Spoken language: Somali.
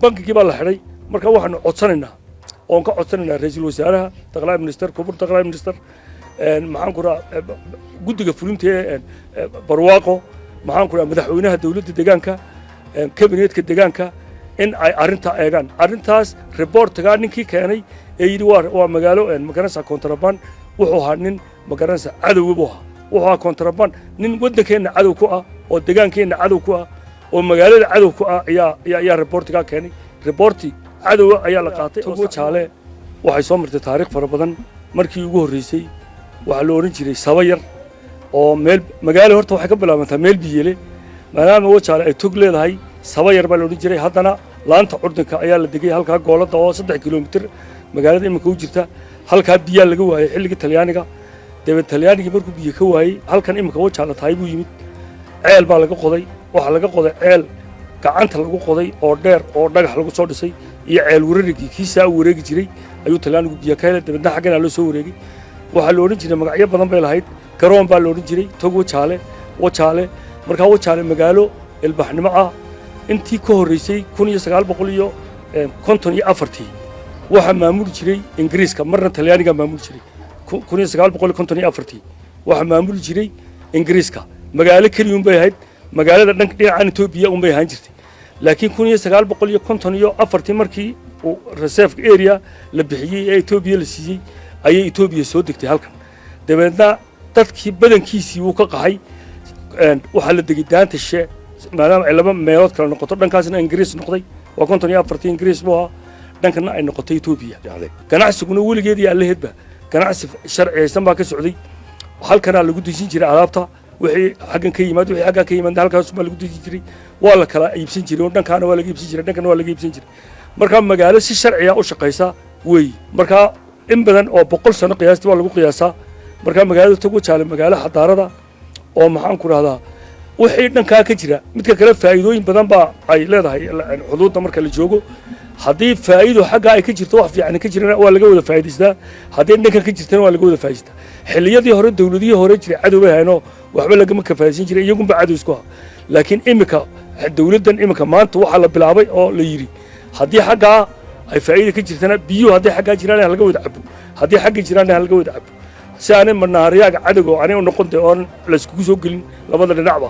bankigii baa la xidhay marka waxaanu codsanaynaa oon ka codsanaynaa ra'iisul wasaaraha taqlaab minister kubur taqlaab minister maxaan ku raa guddiga fulinta barwaaqo maxaan ku raa madaxweynaha dawladda deegaanka kabineetka deegaanka in ay arinta eegaan arintaas reportga ninkii keenay ee yiri waa magaalo magaranaysa contraband wuxuu ahaa nin magaranaysa cadow wuxuu ahaa contraband nin wadankeena cadow ku ah oo deegaankeena cadow ku ah oo magaalada cadow ku ah ayaa reportga keenay reporti cadow ayaa la qaatay oo jaale waxay soo martay taariikh fara badan markii ugu horeysay waxa la oran jiray Sabayar oo meel magaalo horta waxay ka bilaabantaa meel biyele maadaama oo jaale ay tog leedahay Sabayar baa la oran jiray haddana laanta curdinka ayaa la degay halka goolada oo 3 kiiloomitir magaalada imika u jirta halka biyo laga waayay xilliga Talyaaniga dawlad Talyaaniga markuu biyo ka waayay halkan imika oo jaale tahay buu yimid ceel baa laga qoday waxa laga qoday ceel gacanta lagu qoday oo dheer oo dhagax lagu soo dhisay iyo ceel wareegii kiisa wareegi jiray ayuu Talyaanigu biyo ka helay dibadna xaqana loo soo wareegay waxa la oran jiray magacyo badan bay lahayd garoon baa la oran jiray togo jaale marka oo jaale magaalo ilbaxnimo ah intii ka horeysay 1954 waxa maamul jiray Ingiriiska marna Talyaaniga maamul jiray 1954 waxa maamul jiray Ingiriiska magaalo kaliya bay ahayd magaalada dhinaca Itoobiya bay ahaan jirtay laakiin 1954 markii uu reserve area la bixiyay ee Itoobiya la siiyay ayay Itoobiya soo degtay halkan dabeedna dadkii badankiisii uu ka qaxay waxa la degay daanta shee maadaama ay laba meelood kala noqoto dhankaasna Ingiriis noqday waa 54 Ingiriis buu ahaa dhankana ay noqotay Itoobiya ganacsiguna weligeedii aan la hedba ganacsi sharciyeysan baa ka socday halkana lagu dejin jiray alaabta wixii xaggan ka yimaad wixii xagga ka yimaad halkaas ma lagu dejin jiray waa la kala iibsan jiray oo dhankaana waa laga iibsan jiray dhankana waa laga iibsan jiray marka magaalo si sharci ah u shaqeysa way marka in badan oo 100 sano qiyaastii waa lagu qiyaasaa marka magaalada Togo Jaale magaalo xadaarada oo maxaan ku raahdaa wixii dhanka ka jira midka kale faa'iidooyin badan baa ay leedahay xuduudda marka la joogo haddii faa'iido xagga ay ka jirto wax fiican ka jirana waa laga wada faa'iideystaa haddii dhanka ka jirtana waa laga wada faa'iideystaa xilliyadii hore dawladihii hore jiray cadow ay hayno waxba lagama ka faa'iideysan jiray iyagu cadow isku ah laakiin imika dawladdan imika maanta waxa la bilaabay oo la yiri haddii xagga ay faa'iido ka jirtana biyo haddii xagga jiraan laga wada cabo haddii xagga jiraan laga wada cabo si aanay manaariyaaga cadowga aanay u noqon oo la isku soo gelin labada dhinacba